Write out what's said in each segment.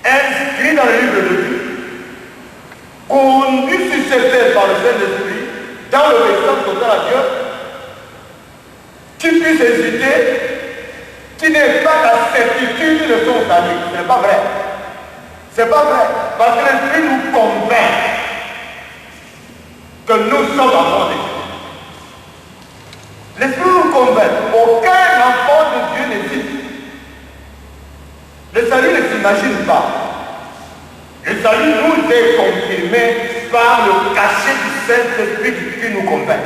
inscrit dans le livre de Dieu, conduit sur cette terre par le Saint-Esprit, dans l'obéissance totale à Dieu, qui puisse hésiter, qui n'ait pas la certitude de son salut. Ce n'est pas vrai. C'est pas vrai. Parce que l'Esprit nous convainc que nous sommes enfants de Dieu. L'Esprit nous convainc. Aucun enfant de Dieu n'hésite. Le salut ne s'imagine pas. Le salut nous est confirmé par le cachet du Saint-Esprit qui nous convainc.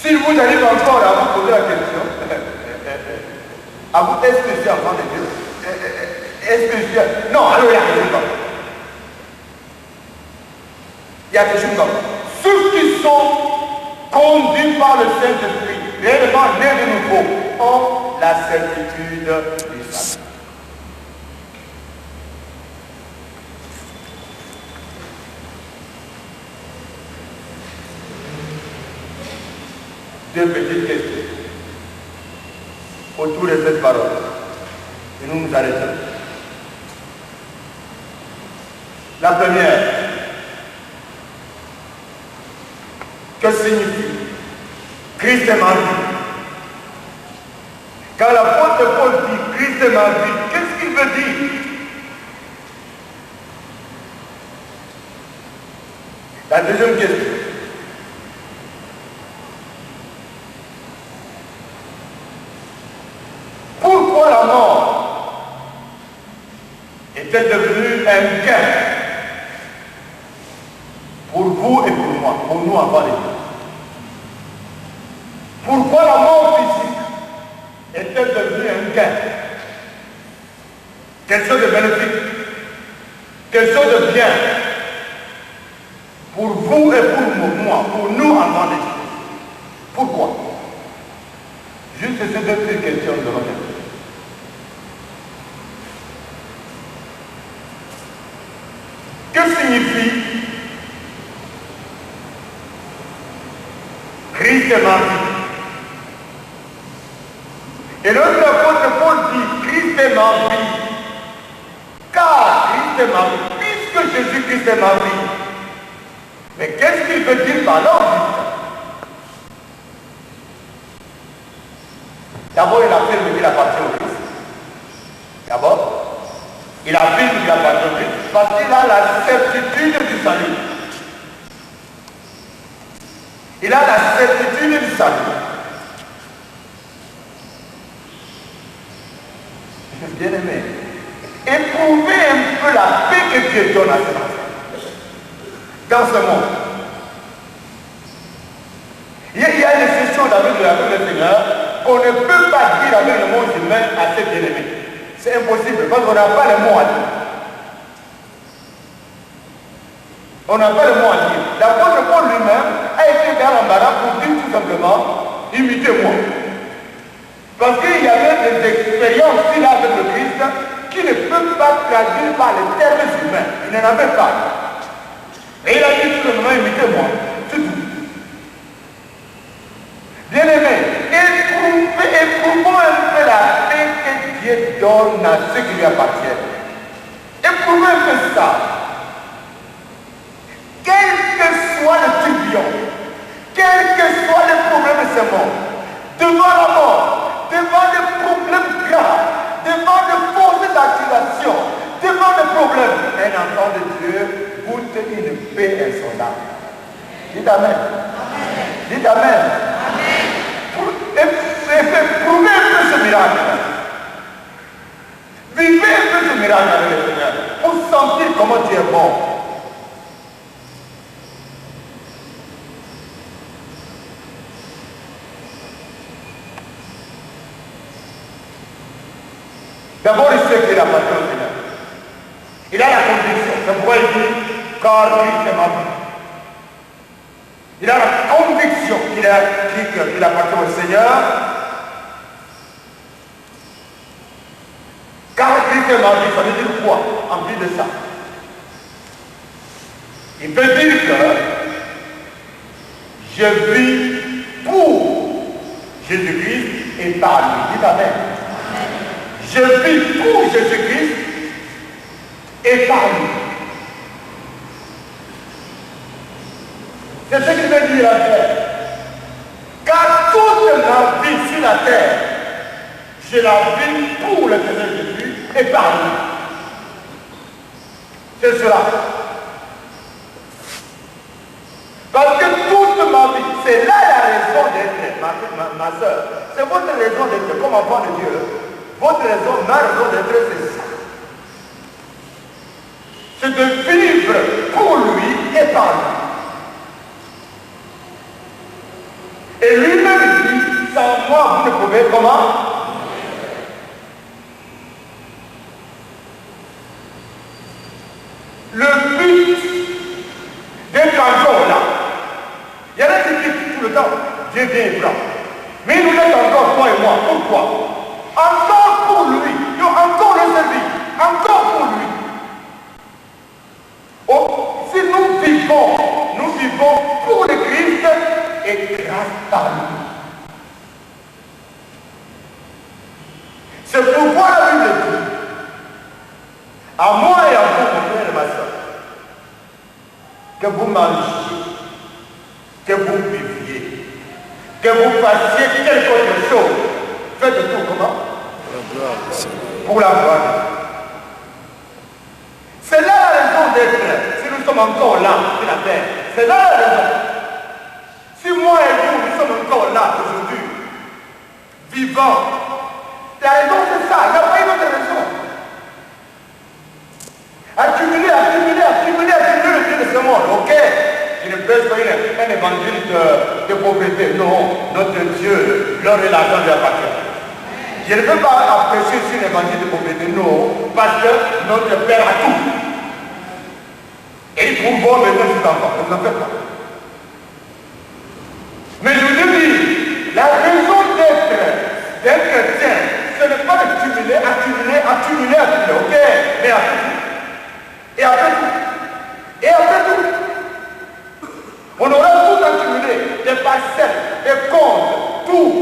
Si vous arrivez encore à vous poser la question, à vous, est-ce que je suis enfant de Dieu? Est-ce que je suis... Non, alors il y a quelque chose comme. Il y a quelque chose comme. Ceux qui sont conduits par le Saint-Esprit, réellement nés de nouveau, ont la certitude du salut. Deux petites questions autour de cette parole. Et nous nous arrêtons. La première, que signifie Christ est ma vie? Quand l'apôtre Paul dit Christ est ma vie, qu'est-ce qu'il veut dire? La deuxième question. Pourquoi la mort est-elle devenue un gain pour vous et pour moi, pour nous enfants de Dieu? Pourquoi la mort physique est-elle devenue un gain? Quelque chose de bénéfique, quelque chose de bien pour vous et pour moi, pour nous enfants de Dieu? Pourquoi? Juste ces deux petites questions de notre vie. Que signifie Christ est ma vie? Et l'autre apôtre Paul dit Christ est ma vie. Car Christ est ma vie, puisque Jésus-Christ est ma vie. Mais qu'est-ce qu'il veut dire par là? D'abord, il affirme qu'il appartient au Christ. D'abord, il affirme qu'il appartient au Christ parce qu'il a la certitude du salut. Il a la certitude du salut. Bien aimé, éprouvez un peu la paix que Dieu donne à ses enfants dans ce monde. Il y a une session avec le Seigneur qu'on ne peut pas dire avec le monde humain à ses bien-aimés. C'est impossible parce qu'on n'a pas le mot à dire. On n'a pas le mot à dire. L'apôtre Paul lui-même a été dans l'embarras pour dire tout simplement, imitez-moi. Parce qu'il y avait des expériences qu'il a avec le Christ qui ne peuvent pas traduire par les termes humains. Il n'en avait pas. Et il a dit tout simplement, imitez-moi. C'est tout. Bien-aimés, éprouvons un peu la paix que Dieu donne à ceux qui lui appartiennent. Éprouvons un peu ça. Quel que soit le tourbillon, quel que soit le problème de ce monde, devant la mort, devant des problèmes graves, devant de forces d'activation, devant des problèmes, un enfant de Dieu goûte une paix insondable. Dites Amen. Dites Amen. Prouvez un peu ce miracle. Vivez un peu ce miracle avec le Seigneur pour sentir comment Dieu est bon. D'abord, il sait qu'il appartient au Seigneur. Il a la conviction. C'est pourquoi il dit, car Christ est ma vie. Il a la conviction qu'il appartient au Seigneur. Car Christ est ma vie, ça veut dire quoi en plus de ça? Il veut dire que je vis pour Jésus-Christ et par lui. Dites Amen. Je vis pour Jésus-Christ et par lui. C'est ce qu'il veut dire la terre. Car toute ma vie sur la terre, je la vis pour le Seigneur Jésus et par lui. C'est cela. Parce que toute ma vie, c'est là la raison d'être, ma soeur. C'est votre raison d'être, comme enfant de Dieu. Votre raison, ma raison d'être, c'est ça. C'est de vivre pour lui et par lui. Et lui-même dit, sans moi, vous ne pouvez comment? Le but d'être encore là, il y en a qui disent tout le temps, Dieu vient et prend. Mais il nous laisse encore, toi et moi. Pourquoi? Encore pour lui. Encore le servir. Encore pour lui. Oh, si nous vivons pour le Christ et grâce à lui. C'est pourquoi la Bible dit, à moi et à vous, mon frère et ma soeur, que vous mangiez, que vous viviez, que vous fassiez quelque autre chose. Faites tout comment? Pour la gloire. C'est là la raison d'être. Si nous sommes encore là sur la terre, c'est là la raison. Si moi et vous, nous sommes encore là aujourd'hui, vivants, la raison c'est ça. Il n'y a pas une autre raison. Accumuler le Dieu de ce monde, ok? Je ne prêche pas un évangile de pauvreté. Non, notre Dieu, l'or et l'argent lui appartiennent. Je ne peux pas prêcher sur l'évangile de pauvreté, non, parce que notre Père a tout. Et il pourvoit maintenant ses enfants, ne vous en faites pas. Mais je vous dis, la raison d'être d'un chrétien, ce n'est pas d'accumuler, ok? Mais après tout. Et après tout. Et après tout. On aura tout accumulé, des parcelles, des comptes, tout.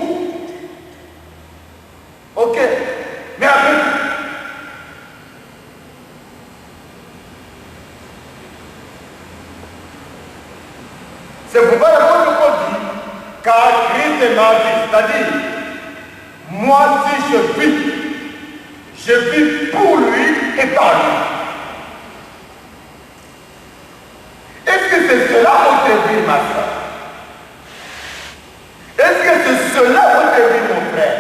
Ok, mais après tout. C'est pourquoi l'apôtre Paul dit, car Christ est ma vie, c'est-à-dire, moi si je vis pour lui et par lui. Est-ce que c'est cela votre vie, ma soeur? Est-ce que c'est cela votre vie, mon frère?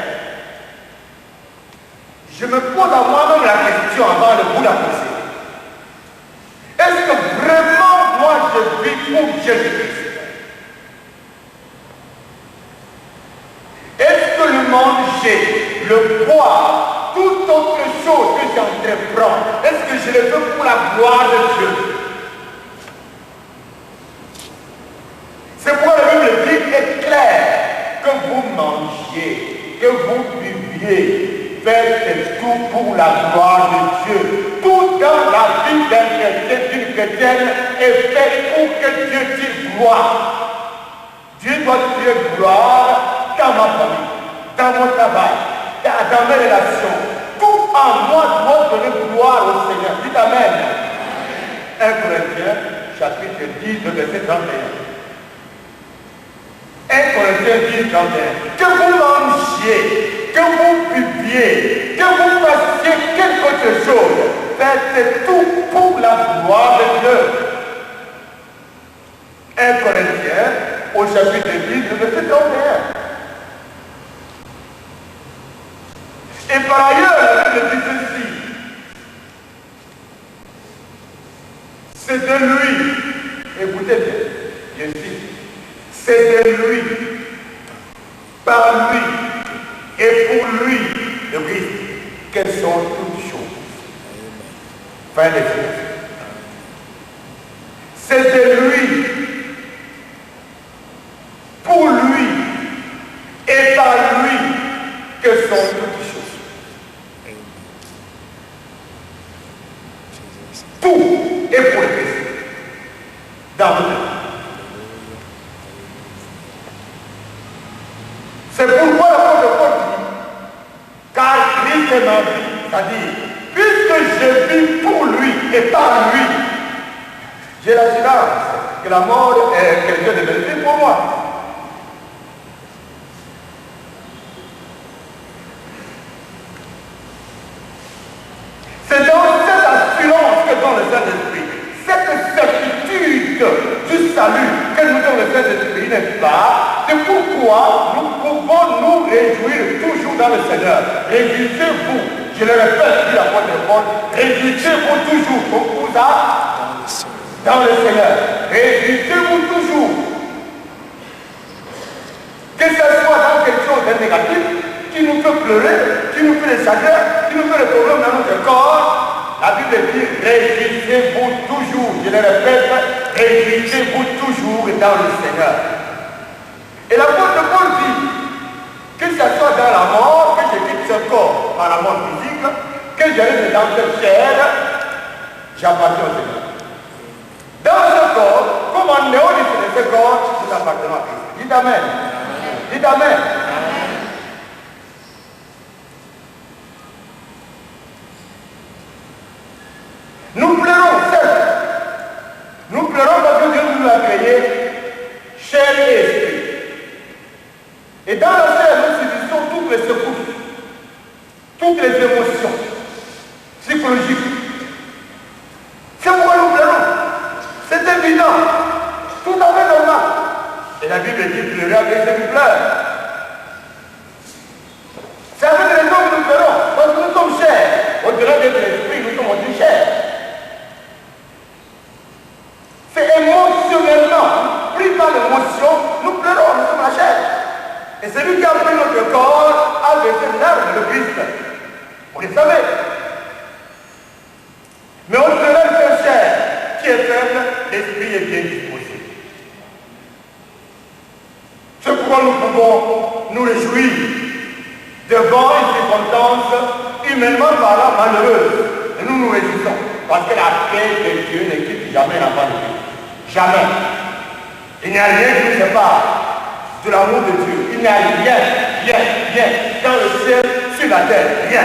Je me pose à moi-même la question avant de vous la poser. Est-ce que vraiment moi je vis pour Jésus-Christ? Est-ce que le manger, le boire, toute autre chose que j'entreprends, est-ce que je le fais pour la gloire de Dieu? C'est pourquoi la Bible dit est clair que vous mangiez, que vous viviez, faites tout pour la gloire de Dieu. Tout dans la vie d'un chrétien, d'une chrétienne est fait pour que Dieu dise gloire. Dieu doit dire gloire dans ma famille, dans mon travail, dans mes relations. Tout en moi doit donner gloire au Seigneur. Dites Amen. 1 Corinthiens, chapitre 10, verset 31. 1 Corinthiens 10, 31. Que vous mangiez, que vous viviez, que vous fassiez quelque autre chose, faites tout pour la gloire de Dieu. 1 Corinthiens, au chapitre 10, verset 31. Et par ailleurs, la Bible dit ceci. C'est de lui, écoutez bien, je cite, c'est de lui, par lui et pour lui, le Christ, quelles sont toutes choses. Fin de phrase. C'est de lui, pour lui et par lui que sont toutes choses. Tout est pour le Christ. Dans le monde. C'est pourquoi l'apôtre Paul dit, car Christ est ma vie, c'est-à-dire, puisque je vis pour lui et par lui. J'ai l'assurance que la mort est quelque chose de bénéfique pour moi. C'est dans cette assurance que donne le Saint-Esprit, cette certitude du salut que nous donne le Saint-Esprit, n'est-ce pas? C'est pourquoi nous pouvons nous réjouir toujours dans le Seigneur. Réjouissez-vous, je le répète, dit l'apôtre Paul, réjouissez-vous toujours, pour ça, dans le Seigneur. Réjouissez-vous toujours. Que ce soit dans quelque chose de négatif, qui nous fait pleurer, qui nous fait des chagrins, qui nous fait des problèmes dans notre corps, la Bible dit réjouissez-vous toujours. Je le répète, réjouissez-vous toujours dans le Seigneur. Et l'apôtre Paul dit que ce soit dans la mort, que je quitte ce corps par la mort physique, que je reste dans cette chair, j'appartiens au Seigneur. Dans ce corps, comme en néolithique de ce corps, nous appartenons à Christ. Dites Amen. Dites Amen. Nous pleurons, certes. Nous pleurons parce que Dieu nous a créé chair et esprit. Et dans la chair, nous subissons toutes les secousses, toutes les émotions psychologiques. C'est pourquoi nous pleurons. C'est évident. Tout à fait normal. Et la Bible dit pleurer avec ceux qui pleurent. C'est avec les hommes que nous pleurons. Parce que nous sommes chers. Au-delà d'être l'esprit, nous sommes aussi chers. C'est émotionnellement, pris par l'émotion, nous pleurons, nous sommes la chair. Et celui qui a pris notre corps a versé l'arme de Christ. Vous le savez. Mais au-delà de cette chair qui est faible, l'esprit est bien disposé. C'est pourquoi nous pouvons nous réjouir devant une circonstance humainement parlant malheureuse. Et nous nous réjouissons. Parce que la paix de Dieu ne quitte jamais l'enfant de Dieu. Jamais. Il n'y a rien qui nous sépare de l'amour de Dieu. Il n'y a rien dans le ciel, sur la terre, rien.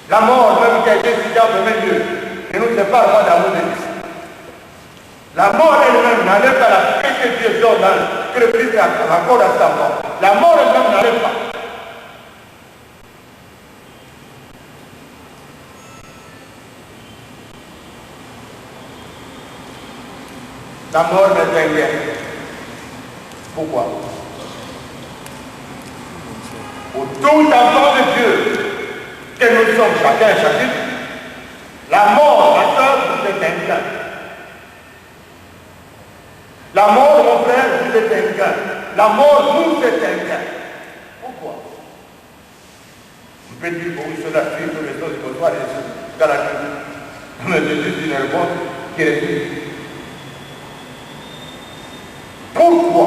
La mort, même qui a été étudiante de même Dieu, ne nous sépare pas de l'amour de Dieu. La mort elle-même n'enlève pas la paix que Dieu donne, que le Christ accorde à sa mort. La mort elle-même n'enlève pas. La mort n'était rien. Pourquoi? Pour tout enfant de Dieu que nous sommes chacun et chacune, la mort, ma soeur, vous êtes un gain. La mort, mon frère, vous êtes un gain. La mort, nous êtes un gain. Pourquoi? Vous pouvez dire, oui, cela suit sur les choses de et les dans la vie. Mais c'est juste une réponse qui est plus. Pourquoi?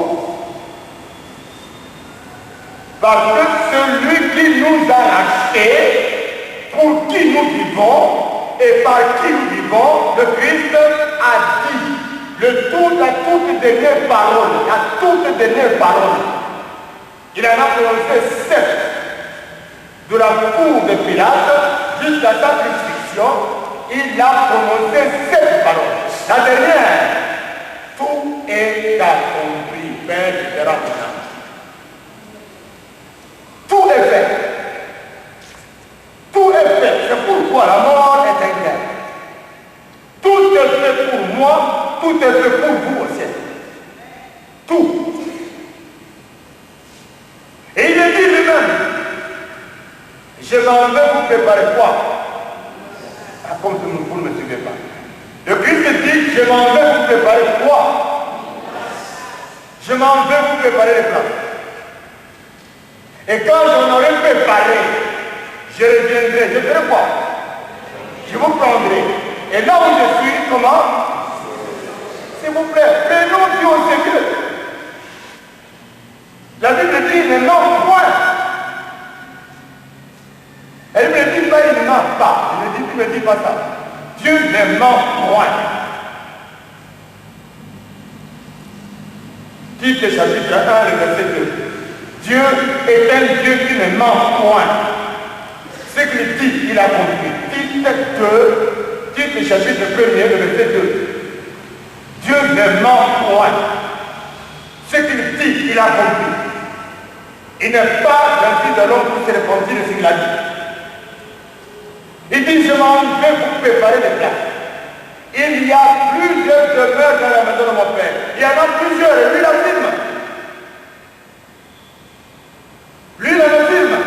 Parce que celui qui nous a rachetés, pour qui nous vivons et par qui nous vivons, le Christ a dit la toute dernière parole, la toute dernière parole. Il en a prononcé 7 de la cour de Pilate jusqu'à sa crucifixion. Il a prononcé 7 paroles. La dernière, tout est accompli, Père différent. Tout est fait. Tout est fait. C'est pourquoi la mort est un gain. Tout est fait pour moi, tout est fait pour vous aussi. Tout. Et il est dit lui-même, je m'en vais vous préparer quoi? Ah, comme vous ne me suivez pas. Le Christ dit, je m'en vais vous préparer quoi? Je m'en vais vous préparer les plans. Et quand j'en aurai préparé, je reviendrai. Je ferai quoi? Je vous prendrai. Et là où je suis, comment? S'il vous plaît, prenons Dieu au sérieux. La Bible dit, ne ment point. Elle ne dit pas, il ne ment pas. Il ne dit pas ça. Dieu ne ment point. Tite chapitre 1, le verset 2. Dieu est un Dieu qui ne ment point. Ce qu'il dit, il a compris. Tite chapitre 1er, le verset 2. Dieu ne ment point. Ce qu'il dit, il a accompli. Il n'est pas un fils de l'homme pour se repentir de ce qu'il a dit. Il dit, je m'en vais vous préparer des places. Il y a plusieurs demeures dans la maison de mon Père. Il y en a plusieurs, et lui l'affirme. Lui l'affirme.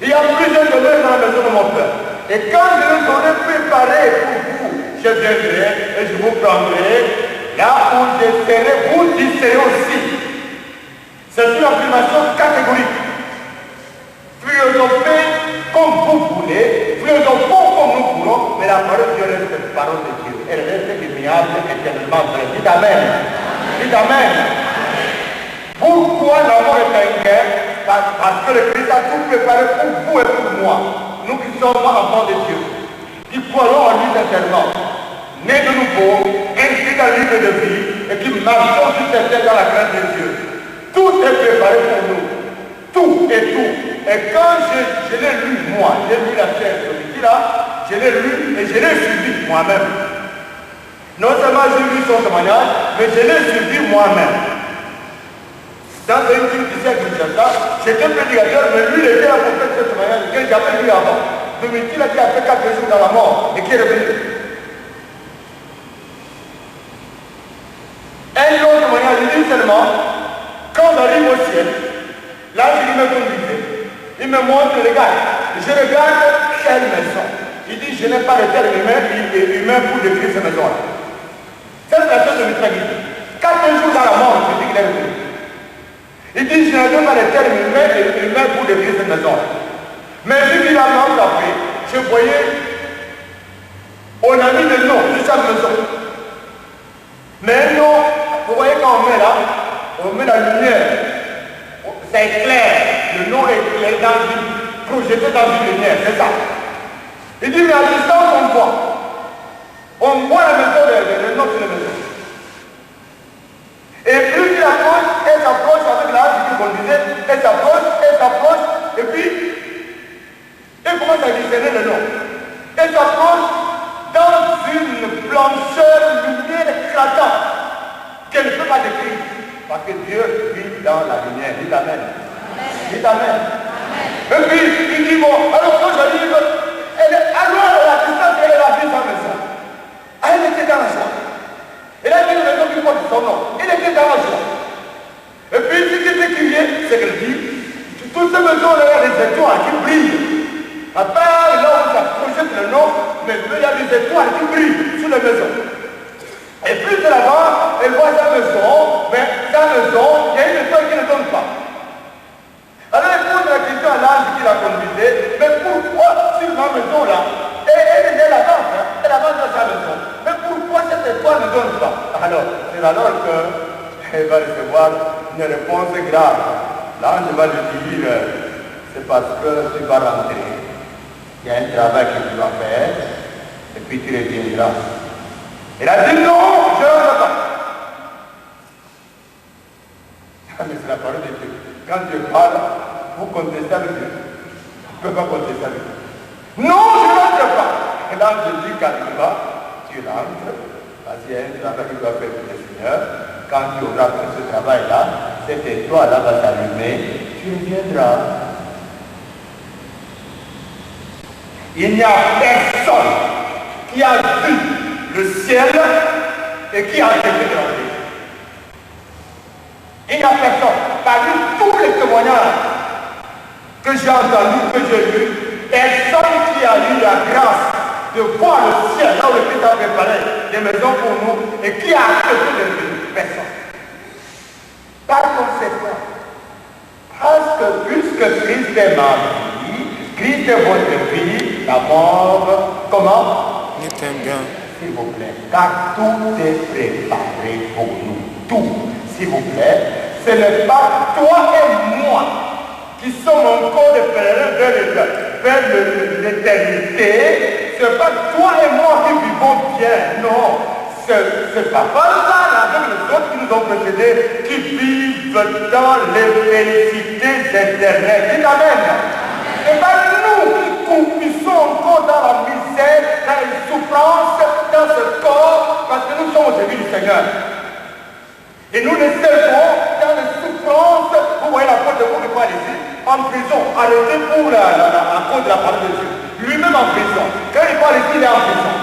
Il y a plusieurs demeures dans la maison de mon Père. Et quand je vous aurai préparé pour vous, je viendrai et je vous prendrai. Là où je serai, vous y serez aussi. C'est une affirmation catégorique. Philosophée comme vous voulez, philosophons comme nous voulons, mais la parole de Dieu reste la parole de Dieu. Elle reste immuable éternellement vraie. Dites Amen. Dites Amen. Pourquoi l'amour est un gain? Parce que le Christ a tout préparé pour vous et pour moi. Nous qui sommes enfants de Dieu, qui croyons en lui sincèrement, nés de nouveau, inscrits dans le livre de vie, et qui marchons sur cette terre dans la grâce de Dieu. Tout est préparé pour nous. Tout et tout. Et quand je l'ai lu, moi, j'ai lu la chair de ce là, je l'ai lu et je l'ai suivi moi-même. Non seulement j'ai lu son témoignage, mais je l'ai suivi moi-même. Dans un film du siècle de ça, j'étais prédicateur, mais lui, il était là pour faire ce témoignage que j'avais lu avant. Dominique, qui a fait 4 jours dans la mort et qui est revenu. Un autre témoignage, il dit seulement, quand j'arrive au ciel, là, il me conduisait. Il me montre, regarde. Je regarde quelle maison. Il dit, je n'ai pas de terre humain pour décrire cette maison-là. C'est la chose de notre guide. 4 jours dans la mort, je dis qu'il est revenu. Il dit, je n'ai pas de terre humain pour décrire cette maison-là. Mais vu qu'il a marché après, je voyais, on a mis des noms sur chaque maison. Mais non, vous voyez quand on met là, on met la lumière. C'est clair, le nom est clair projeté dans une lumière, c'est ça. Il dit, mais à distance, on voit la maison, le nom sur la maison. Et plus il approche, elle s'approche avec l'âge qu'il conduisait, elle s'approche, et puis, elle commence à discerner le nom. Elle s'approche dans une blancheur, lumière éclatante, qu'elle ne peut pas décrire. Parce que Dieu vit dans la lumière. Dites Amen. Dites Amen. Et puis, il dit, bon, alors quand j'arrive, alors à la distance, elle a vu sa maison. Elle était dans la joie. Elle a vu une maison qui porte son nom. Elle était dans la joie. Et puis, ce qui est écrié, c'est qu'elle dit, toutes ces maisons-là, il y a des étoiles qui brillent. À part là où ça projette le nom, mais il y a des étoiles qui brillent sur les maisons. Et plus de là-bas, elle voit sa maison, mais sa maison, il y a une étoile qui ne donne pas. Alors elle pose la question à l'ange qui la conduisait, mais pourquoi sur ma maison là, elle avance, hein, elle avance dans sa maison, mais pourquoi cette étoile ne donne pas? Alors, c'est alors qu'elle va recevoir une réponse grave. L'ange va lui dire, c'est parce que tu vas rentrer. Il y a un travail que tu dois faire, et puis tu reviendras. Il a dit non, je ne veux pas. Mais c'est la parole de Dieu. Quand Dieu parle, vous contestez avec Dieu. Vous ne pouvez pas contester avec Dieu. Non, je ne rentre pas. Et là, je dis quand tu vas, tu rentres. Parce qu'il y a un travail que tu dois faire pour le Seigneur. Quand tu auras fait ce travail-là, cette étoile-là va s'allumer. Tu reviendras. Il n'y a personne qui a vu le ciel et qui a accepté de rentrer. Il n'y a personne. Parmi tous les témoignages que j'ai entendus, que j'ai lus, personne qui a eu la grâce de voir le ciel, là où le Christ a préparé des maisons pour nous, et qui a accepté de venir. Personne. Par conséquent, parce que puisque Christ est ma vie, Christ est votre vie, la mort, comment? Est un gain. S'il vous plaît, car tout est préparé pour nous. Tout, s'il vous plaît. Ce n'est pas toi et moi qui sommes encore des pèlerins vers l'éternité. Ce n'est pas toi et moi qui vivons bien. Non. C'est papa-là, avec les autres qui nous ont précédés, qui vivent dans les félicités éternelles. Dites Amen. Ce n'est pas nous arrêtés à cause de la parole de Dieu. Lui-même en prison. Quand il parle ici, il est en prison.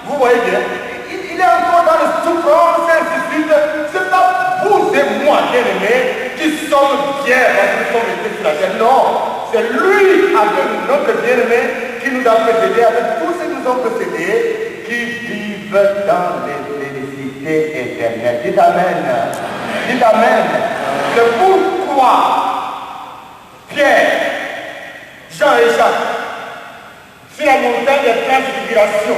Vous voyez bien, il est encore dans le souffrance, ainsi de suite. Ce n'est pas vous et moi, bien-aimés, qui sommes fiers parce que nous sommes restés sur la terre. Non, c'est lui, avec notre bien-aimé, qui nous a précédés, avec tous ceux qui nous ont précédés, qui vivent dans les félicités éternelles. Dites Amen. Dites Amen. C'est pourquoi Pierre, Jean et Jacques, sur la montagne de transfiguration,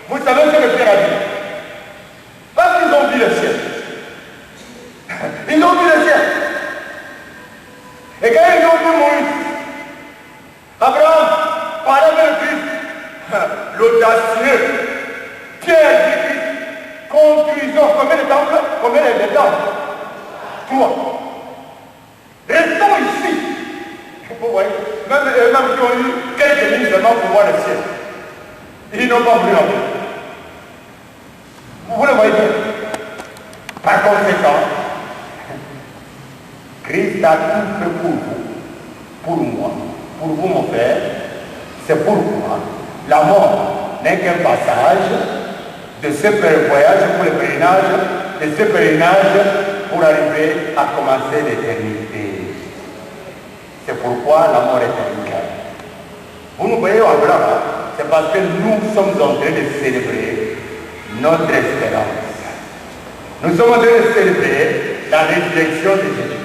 vous savez ce que Pierre a dit? Parce qu'ils ont vu le ciel. Ils ont vu le ciel. Et quand ils ont vu Moïse, Abraham parlait avec le Christ, l'audacieux, Pierre dit Christ, conclusion, combien de temples? Combien de temples? 3. Restons ici. Vous voyez, même eux-mêmes qui ont eu quelques minutes seulement pour voir le ciel. Ils n'ont pas voulu en voir. Vous le voyez bien. Par conséquent, Christ a tout fait pour vous, pour moi, pour vous mon frère. C'est pourquoi la mort n'est qu'un passage de ce voyage pour le pèlerinage, de ce pèlerinage pour arriver à commencer l'éternité. C'est pourquoi la mort est un cas. Vous nous voyez en blanc, c'est parce que nous sommes en train de célébrer notre espérance. Nous sommes en train de célébrer la résurrection de Jésus.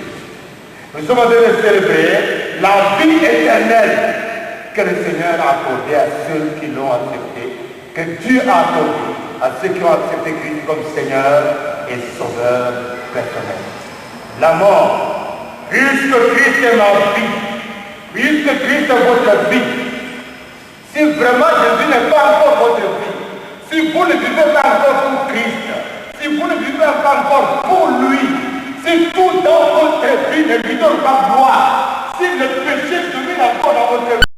Nous sommes en train de célébrer la vie éternelle que le Seigneur a accordée à ceux qui l'ont accepté, que Dieu a accordé à ceux qui ont accepté Christ comme Seigneur et Sauveur personnel. La mort, puisque Christ est ma vie, puisque Christ est votre vie, si vraiment Jésus n'est pas encore votre vie, si vous ne vivez pas encore pour Christ, si vous ne vivez pas encore pour lui, si tout dans votre vie ne lui donne pas gloire, si le péché domine encore dans votre vie,